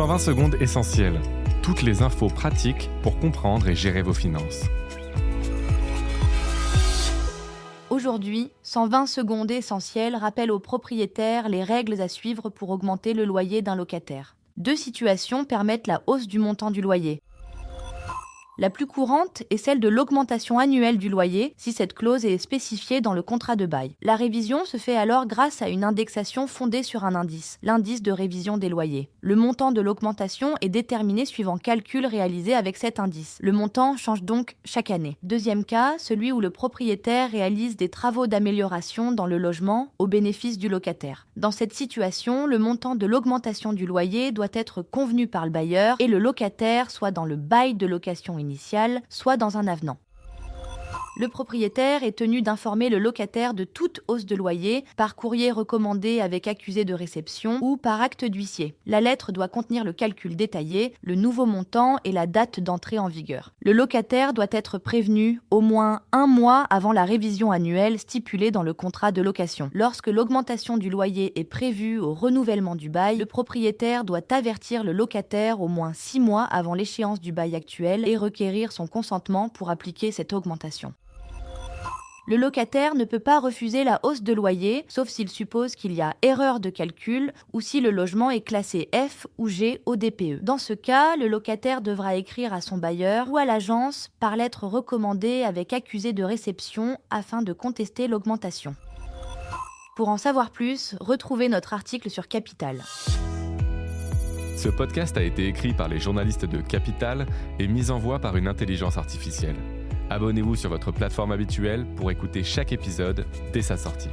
120 secondes essentielles. Toutes les infos pratiques pour comprendre et gérer vos finances. Aujourd'hui, 120 secondes essentielles rappellent aux propriétaires les règles à suivre pour augmenter le loyer d'un locataire. 2 situations permettent la hausse du montant du loyer. La plus courante est celle de l'augmentation annuelle du loyer, si cette clause est spécifiée dans le contrat de bail. La révision se fait alors grâce à une indexation fondée sur un indice, l'indice de révision des loyers. Le montant de l'augmentation est déterminé suivant calcul réalisé avec cet indice. Le montant change donc chaque année. Deuxième cas, celui où le propriétaire réalise des travaux d'amélioration dans le logement au bénéfice du locataire. Dans cette situation, le montant de l'augmentation du loyer doit être convenu par le bailleur et le locataire soit dans le bail de location initiale, soit dans un avenant. Le propriétaire est tenu d'informer le locataire de toute hausse de loyer par courrier recommandé avec accusé de réception ou par acte d'huissier. La lettre doit contenir le calcul détaillé, le nouveau montant et la date d'entrée en vigueur. Le locataire doit être prévenu au moins 1 mois avant la révision annuelle stipulée dans le contrat de location. Lorsque l'augmentation du loyer est prévue au renouvellement du bail, le propriétaire doit avertir le locataire au moins 6 mois avant l'échéance du bail actuel et requérir son consentement pour appliquer cette augmentation. Le locataire ne peut pas refuser la hausse de loyer, sauf s'il suppose qu'il y a erreur de calcul ou si le logement est classé F ou G au DPE. Dans ce cas, le locataire devra écrire à son bailleur ou à l'agence par lettre recommandée avec accusé de réception afin de contester l'augmentation. Pour en savoir plus, retrouvez notre article sur Capital. Ce podcast a été écrit par les journalistes de Capital et mis en voix par une intelligence artificielle. Abonnez-vous sur votre plateforme habituelle pour écouter chaque épisode dès sa sortie.